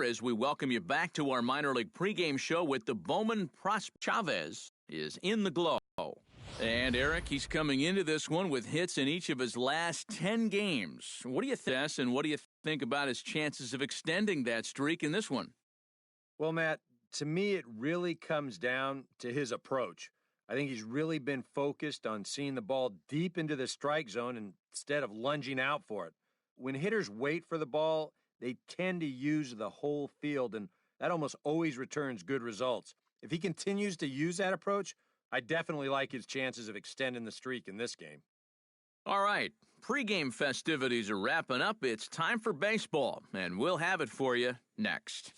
as we welcome you back to our minor league pregame show with the Bowman prospect. Chavez is in the glow. And Eric, he's coming into this one with hits in each of his last 10 games. What do you think, and what do you think about his chances of extending that streak in this one? Well, Matt, to me, it really comes down to his approach. I think he's really been focused on seeing the ball deep into the strike zone instead of lunging out for it. When hitters wait for the ball, they tend to use the whole field, and that almost always returns good results. If he continues to use that approach, I definitely like his chances of extending the streak in this game. All right, pregame festivities are wrapping up. It's time for baseball, and we'll have it for you next.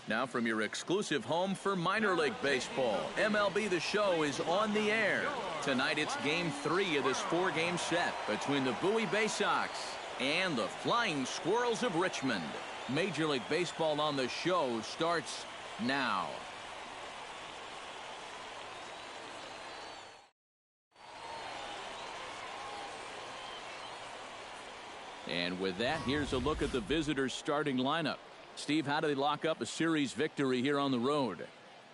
Now from your exclusive home for minor league baseball, MLB The Show is on the air. Tonight it's Game 3 of this 4-game set between the Bowie Bay Sox and the Flying Squirrels of Richmond. Major League Baseball on the Show starts now. And with that, here's a look at the visitors' starting lineup. Steve, how do they lock up a series victory here on the road?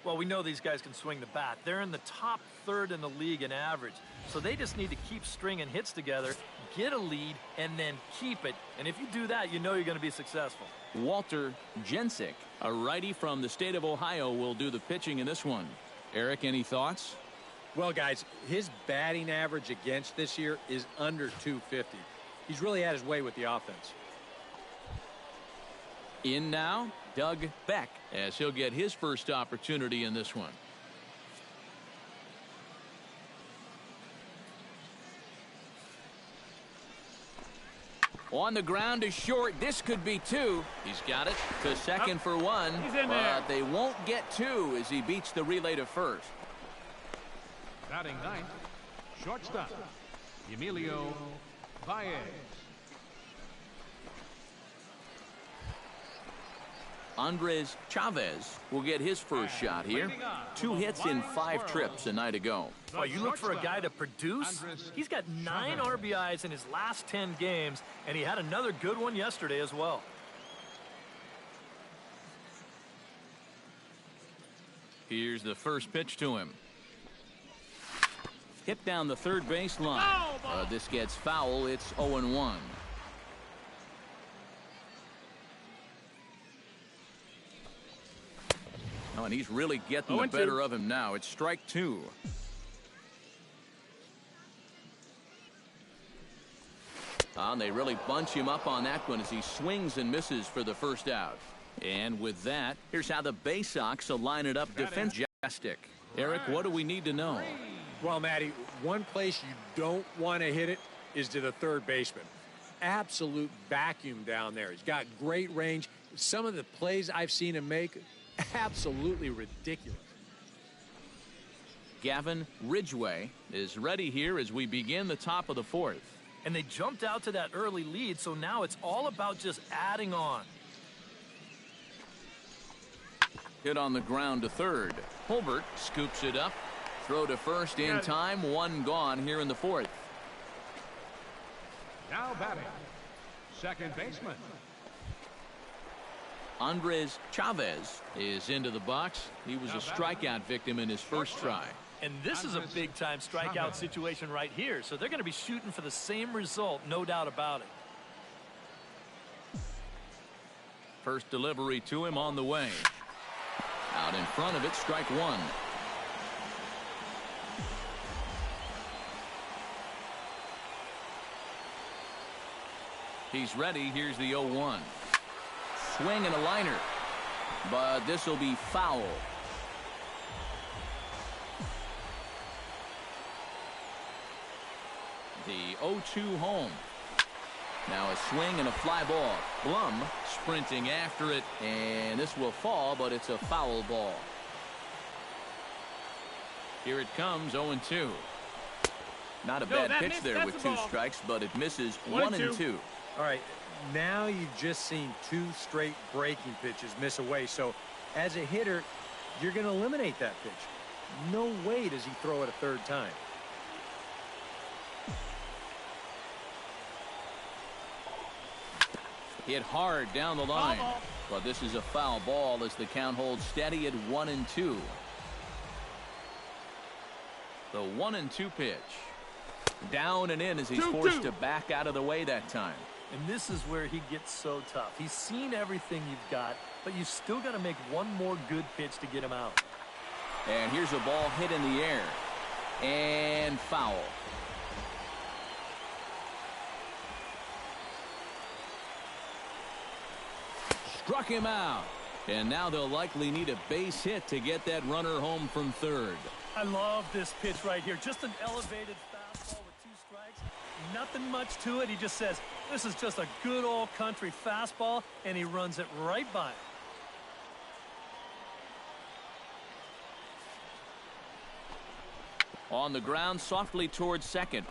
Well, we know these guys can swing the bat. They're in the top third in the league in average. So they just need to keep stringing hits together, get a lead, and then keep it. And if you do that, you know you're going to be successful. Walter Jensick, a righty from the state of Ohio, will do the pitching in this one. Eric, any thoughts? Well, guys, his batting average against this year is under 250. He's really had his way with the offense. In now, Doug Beck, as he'll get his first opportunity in this one. On the ground to short. This could be two. He's got it to second for one. But they won't get two as he beats the relay to first. Batting ninth, shortstop, Emilio Baez. Andres Chavez will get his first shot here. 2 hits in 5 trips a night ago. Well, you look for a guy to produce. He's got 9 RBIs in his last 10 games, and he had another good one yesterday as well. Here's the first pitch to him. Hit down the third base line. This gets foul. It's 0-1. Oh, and he's really getting the better of him now. It's strike 2. And they really bunch him up on that one as he swings and misses for the first out. And with that, here's how the Bay Sox will line it up defensively. Eric, what do we need to know? Well, Matty, one place you don't want to hit it is to the third baseman. Absolute vacuum down there. He's got great range. Some of the plays I've seen him make, absolutely ridiculous. Gavin Ridgway is ready here as we begin the top of the 4th. And they jumped out to that early lead, so now it's all about just adding on. Hit on the ground to third. Holbert scoops it up. Throw to first in time. 1 gone here in the 4th. Now batting, second baseman. Andres Chavez is into the box. He was a strikeout victim in his first try. And this is a big-time strikeout situation right here, so they're going to be shooting for the same result, no doubt about it. First delivery to him on the way. Out in front of it, strike 1. He's ready. Here's the 0-1. Swing and a liner, but this will be foul. The 0-2 home. Now a swing and a fly ball. Blum sprinting after it, and this will fall, but it's a foul ball. Here it comes, 0-2. Not a bad pitch there with 2 strikes, but it misses 1-2. All right, now you've just seen 2 straight breaking pitches miss away. So as a hitter, you're going to eliminate that pitch. No way does he throw it a third time. Hit hard down the line. But this is a foul ball as the count holds steady at 1-2. The 1-2 pitch. Down and in as he's forced to back out of the way that time. And this is where he gets so tough. He's seen everything you've got, but you still got to make one more good pitch to get him out. And here's a ball hit in the air. And foul. Struck him out. And now they'll likely need a base hit to get that runner home from third. I love this pitch right here. Just an elevated fastball with 2 strikes. Nothing much to it. He just says, this is just a good old country fastball, and he runs it right by him. On the ground, softly towards second.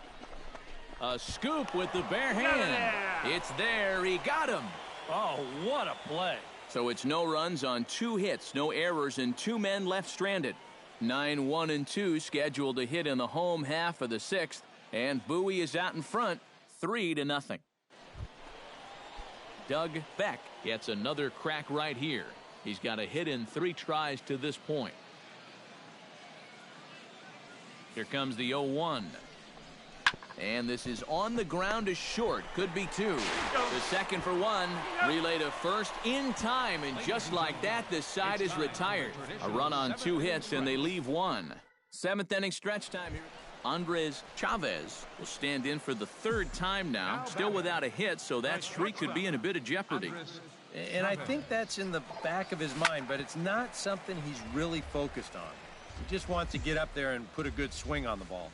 A scoop with the bare hand. It's there. He got him. Oh, what a play. So it's no runs on 2 hits, no errors, and 2 men left stranded. 9-1-2 scheduled to hit in the home half of the 6th, and Bowie is out in front, 3-0. Doug Beck gets another crack right here. He's got a hit in 3 tries to this point. Here comes the 0-1. And this is on the ground to short. Could be 2. The second for 1. Relay to first in time. And just like that, the side is retired. A run on 2 hits, and they leave 1. 7th inning stretch time here. Andres Chavez will stand in for the 3rd time now. Still without a hit, so that streak could be in a bit of jeopardy. And I think that's in the back of his mind, but it's not something he's really focused on. He just wants to get up there and put a good swing on the ball.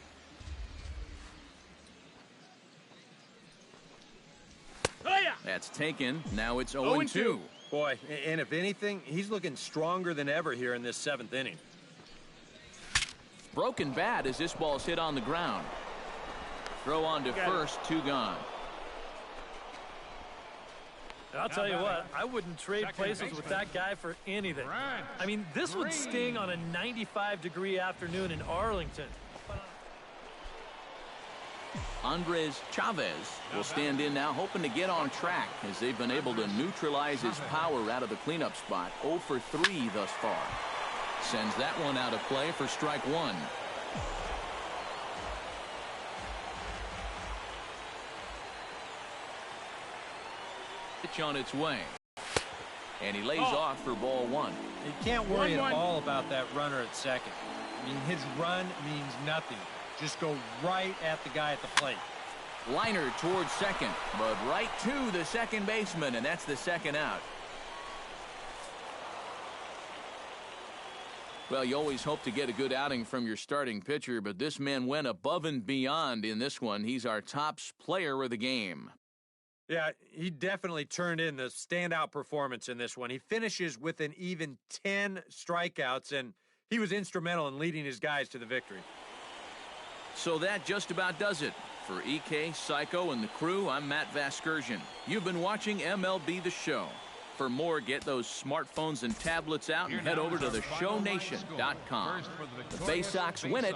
That's taken. Now it's 0-2. Boy, and if anything, he's looking stronger than ever here in this 7th inning. Broken bat as this ball's hit on the ground. Throw on to first, 2 gone. And I'll tell you what, I wouldn't trade places with that guy for anything. I mean, this would sting on a 95-degree afternoon in Arlington. Andres Chavez will stand in now, hoping to get on track as they've been able to neutralize his power out of the cleanup spot. 0 for 3 thus far. Sends that one out of play for strike 1. Pitch on its way. And he lays off for ball 1. You can't worry at all about that runner at second. I mean, his run means nothing. Just go right at the guy at the plate. Liner towards second, but right to the second baseman, and that's the 2nd out. Well, you always hope to get a good outing from your starting pitcher, but this man went above and beyond in this one. He's our top player of the game. Yeah, he definitely turned in the standout performance in this one. He finishes with an even 10 strikeouts, and he was instrumental in leading his guys to the victory. So that just about does it. For EK, Psycho, and the crew, I'm Matt Vasgersian. You've been watching MLB The Show. For more, get those smartphones and tablets out and head over to theshownation.com. The Bay Sox win it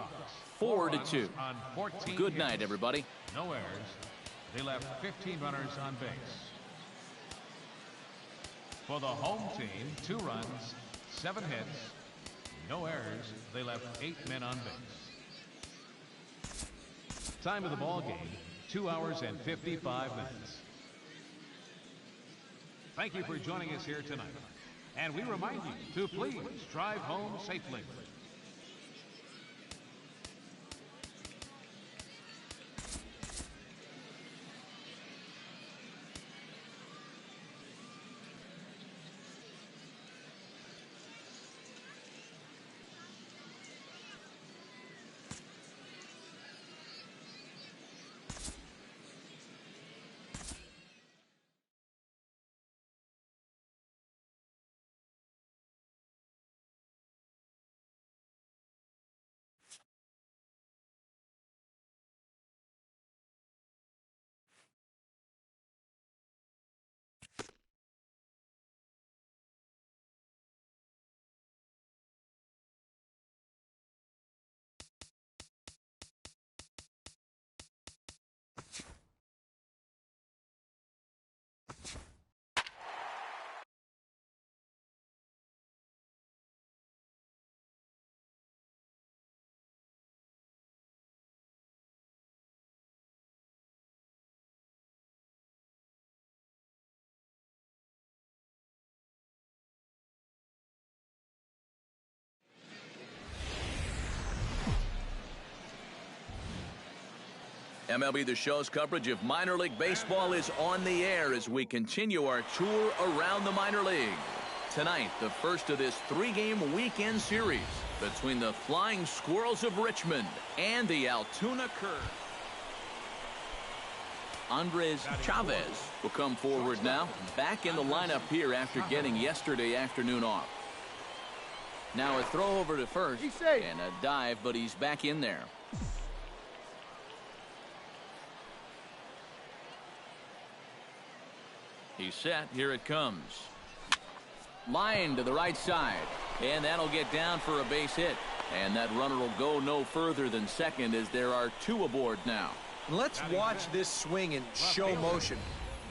4-2. Good night, everybody. No errors. They left 15 runners on base. For the home team, 2 runs, 7 hits, no errors. They left 8 men on base. Time of the ball game, 2 hours and 55 minutes. Thank you for joining us here tonight. And we remind you to please drive home safely. MLB The Show's coverage of minor league baseball is on the air as we continue our tour around the minor league. Tonight, the first of this three-game weekend series between the Flying Squirrels of Richmond and the Altoona Curs. Andres Chavez will come forward now, back in the lineup here after getting yesterday afternoon off. Now a throw over to first and a dive, but he's back in there. He's set. Here it comes. Line to the right side, and that'll get down for a base hit. And that runner will go no further than second as there are two aboard now. Let's watch this swing in show motion.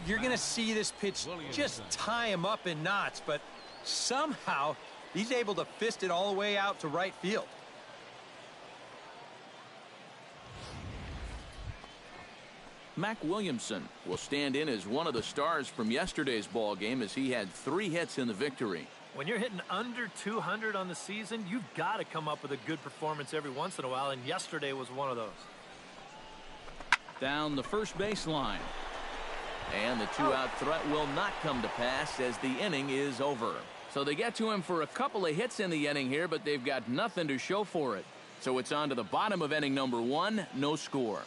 You're going to see this pitch just tie him up in knots, but somehow he's able to fist it all the way out to right field. Mac Williamson will stand in as one of the stars from yesterday's ball game as he had 3 hits in the victory. When you're hitting under 200 on the season, you've got to come up with a good performance every once in a while, and yesterday was one of those. Down the first baseline. And the 2-out threat will not come to pass as the inning is over. So they get to him for a couple of hits in the inning here, but they've got nothing to show for it. So it's on to the bottom of inning number 1, no score.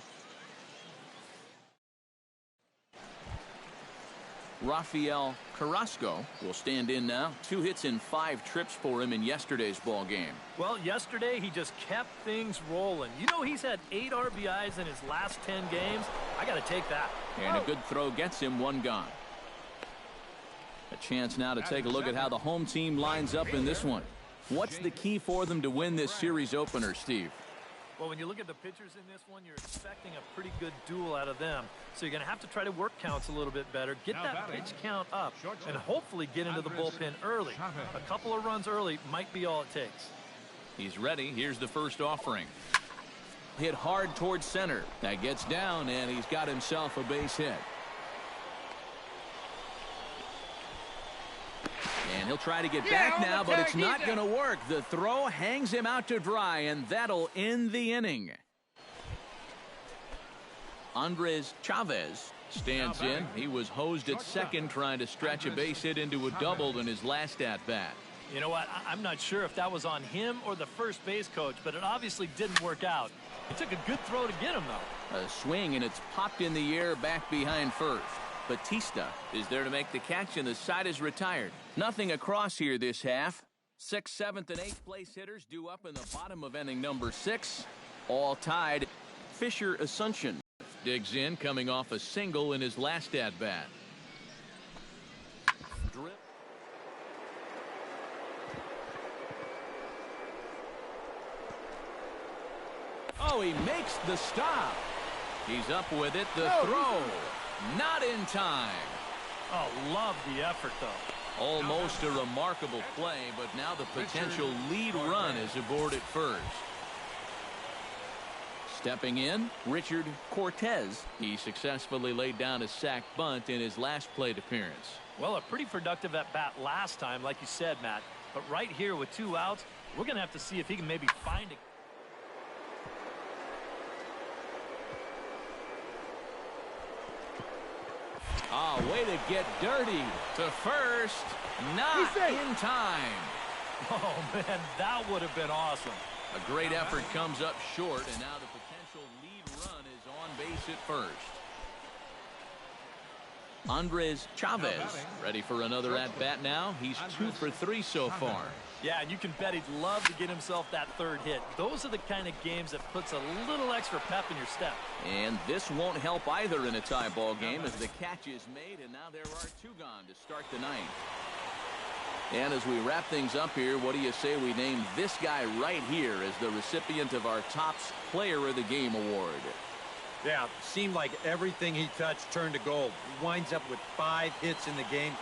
Rafael Carrasco will stand in now. 2 hits and 5 trips for him in yesterday's ball game. Well, yesterday he just kept things rolling. You know, he's had 8 RBIs in his last 10 games. I got to take that. And a good throw gets him 1 gone. A chance now to take a look at how the home team lines up in this one. What's the key for them to win this series opener, Steve? Well, when you look at the pitchers in this one, you're expecting a pretty good duel out of them. So you're going to have to try to work counts a little bit better, get that pitch count up, and hopefully get into the bullpen early. A couple of runs early might be all it takes. He's ready. Here's the first offering. Hit hard towards center. That gets down, and he's got himself a base hit. And he'll try to get back now, but it's not going to work. The throw hangs him out to dry, and that'll end the inning. Andres Chavez stands in. He was hosed at second trying to stretch a base hit into a double in his last at-bat. You know what? I'm not sure if that was on him or the first base coach, but it obviously didn't work out. It took a good throw to get him, though. A swing, and it's popped in the air back behind first. Batista is there to make the catch, and the side is retired. Nothing across here this half. 6th, 7th, and 8th place hitters due up in the bottom of inning number 6. All tied. Fisher Asuncion digs in, coming off a single in his last at-bat. Oh, he makes the stop. He's up with it. The throw. Not in time. Oh, love the effort, though. Almost a remarkable play, but now the potential lead run is aboard at first. Stepping in, Richard Cortez. He successfully laid down a sac bunt in his last plate appearance. Well, a pretty productive at-bat last time, like you said, Matt. But right here with 2 outs, we're going to have to see if he can maybe find it. Ah, way to get dirty to first. Not in time. Oh, man, that would have been awesome. A great effort comes up short, and now the potential lead run is on base at first. Andres Chavez ready for another at-bat now. He's 2 for 3 so far. Yeah, and you can bet he'd love to get himself that 3rd hit. Those are the kind of games that puts a little extra pep in your step. And this won't help either in a tie ball game as the catch is made, and now there are 2 gone to start the 9th. And as we wrap things up here, what do you say we name this guy right here as the recipient of our Topps Player of the Game award? Yeah, seemed like everything he touched turned to gold. He winds up with 5 hits in the game.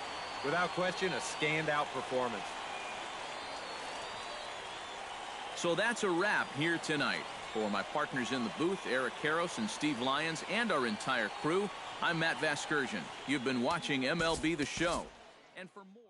Without question, a standout performance. So that's a wrap here tonight. For my partners in the booth, Eric Karros and Steve Lyons, and our entire crew, I'm Matt Vasgersian. You've been watching MLB The Show. And for more...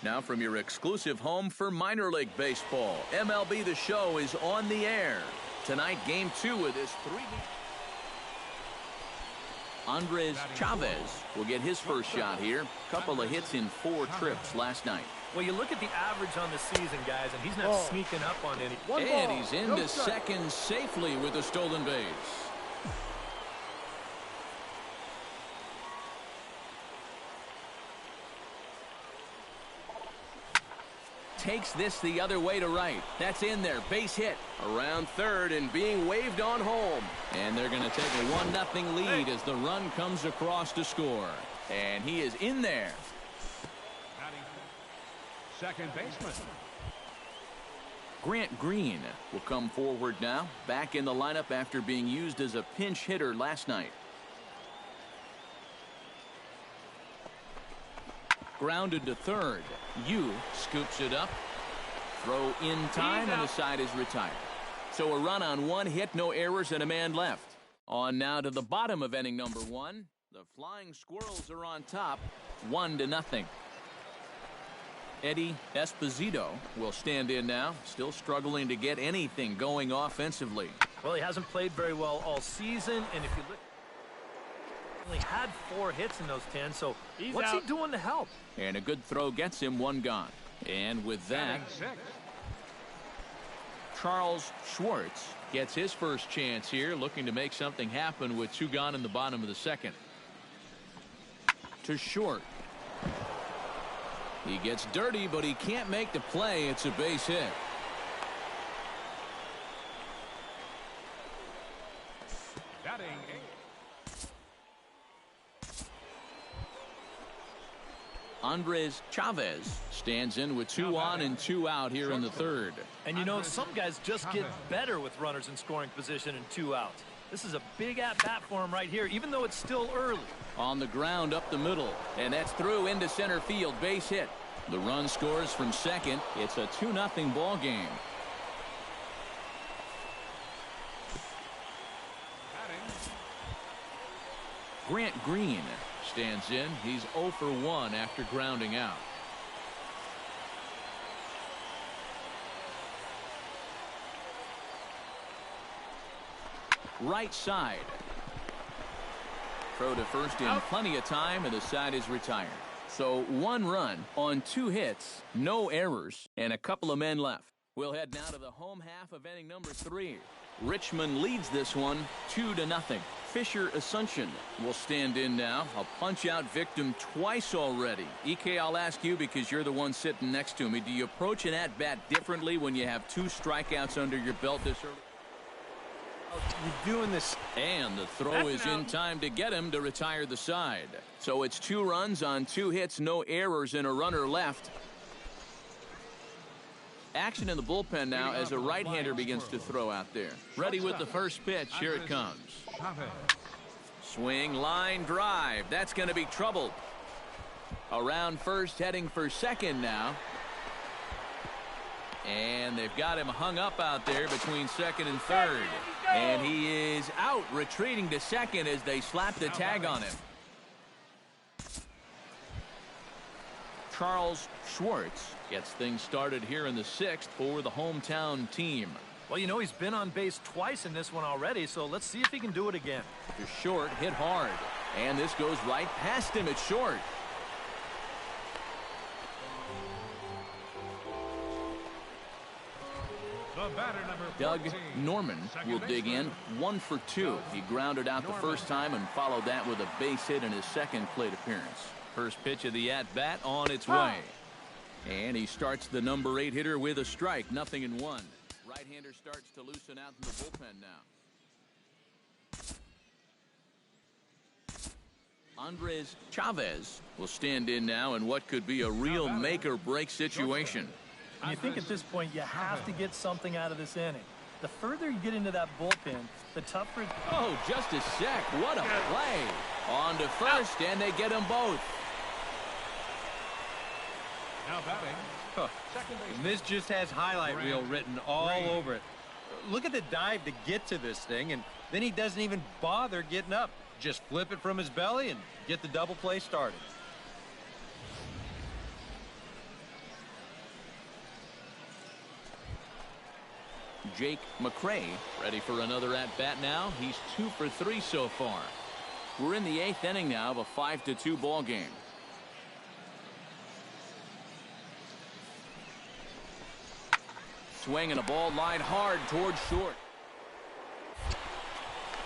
Now from your exclusive home for minor league baseball, MLB The Show is on the air. Tonight, Game 2 of this 3-game. Andres Chavez will get his first shot here. Couple of hits in 4 trips last night. Well, you look at the average on the season, guys, and he's not sneaking up on any. And he's into second safely with a stolen base. Takes this the other way to right. That's in there. Base hit. Around third and being waved on home. And they're going to take a 1-0 lead as the run comes across to score. And he is in there. Second baseman. Grant Green will come forward now. Back in the lineup after being used as a pinch hitter last night. Grounded to third. Yu scoops it up. Throw in time, and the side is retired. So a run on 1 hit, no errors, and a man left. On now to the bottom of inning number 1. The Flying Squirrels are on top, 1-0. Eddie Esposito will stand in now, still struggling to get anything going offensively. Well, he hasn't played very well all season, and if you look, only had 4 hits in those 10, so what's he doing to help? And a good throw gets him 1 gone. And with that, Charles Schwartz gets his first chance here, looking to make something happen with 2 gone in the bottom of the second. To short. He gets dirty, but he can't make the play. It's a base hit. Batting 8. Andres Chavez stands in with 2 on and 2 out here in the third. And you know, some guys just get better with runners in scoring position and 2 outs. This is a big at-bat for him right here, even though it's still early. On the ground up the middle, and that's through into center field. Base hit. The run scores from second. It's a 2-0 ball game. Grant Green stands in. He's 0 for 1 after grounding out. Right side. Throw to first in plenty of time, and the side is retired. So 1 run on 2 hits, no errors, and a couple of men left. We'll head now to the home half of inning number 3. Richmond leads this one 2-0. Fisher Asuncion will stand in now. A punch-out victim twice already. EK, I'll ask you because you're the one sitting next to me. Do you approach an at-bat differently when you have 2 strikeouts under your belt this early? You're doing this. And the throw is in time to get him to retire the side. So it's 2 runs on 2 hits, no errors, and a runner left. Action in the bullpen now as a right-hander begins to throw out there. Ready with the first pitch. Here it comes. Swing, line, drive. That's going to be trouble. Around first, heading for second now. And they've got him hung up out there between second and third. And he is out, retreating to second as they slap the tag on him. Charles Schwartz gets things started here in the 6th for the hometown team. Well, you know, he's been on base twice in this one already, so let's see if he can do it again. To short, hit hard. And this goes right past him at short. Doug Norman will dig in. 1 for 2. He grounded out the first time and followed that with a base hit in his second plate appearance. First pitch of the at-bat on its way. And he starts the number 8 hitter with a strike. 0-1. Right-hander starts to loosen out in the bullpen now. Andres Chavez will stand in now in what could be a real make-or-break situation. And you think at this point you have to get something out of this inning. The further you get into that bullpen, the tougher. Oh, just a sec. What a play. On to first, and they get them both. Now batting. And this just has highlight reel written all over it. Look at the dive to get to this thing, and then he doesn't even bother getting up. Just flip it from his belly and get the double play started. Jake McCray ready for another at-bat now. He's 2 for 3 so far. We're in the 8th inning now of a 5-2 ball game. Swinging a ball line hard towards short.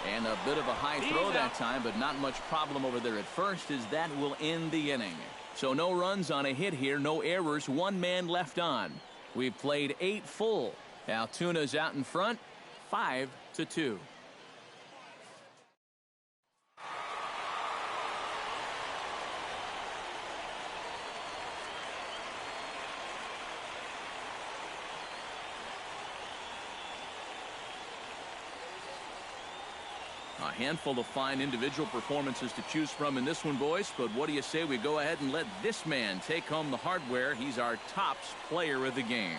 And a bit of a high throw that time, but not much problem over there at first, as that will end the inning. So no runs on a hit here, no errors, 1 man left on. We've played 8 full. Altuna's out in front, 5-2. A handful of fine individual performances to choose from in this one, boys. But what do you say we go ahead and let this man take home the hardware? He's our tops player of the game.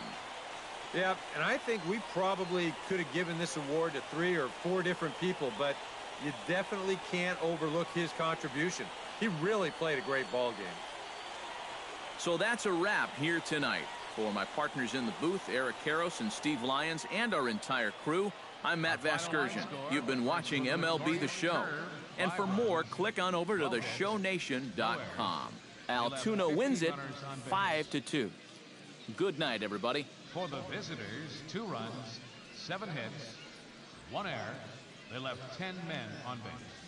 Yeah, and I think we probably could have given this award to 3 or 4 different people, but you definitely can't overlook his contribution. He really played a great ball game. So that's a wrap here tonight. For my partners in the booth, Eric Karros and Steve Lyons, and our entire crew, I'm Matt Vasgersian. You've been watching MLB The Show. And for more, click on over to theshownation.com. Altuno wins it 5-2. Good night, everybody. For the visitors, 2 runs, 7 hits, 1 error. They left 10 men on base.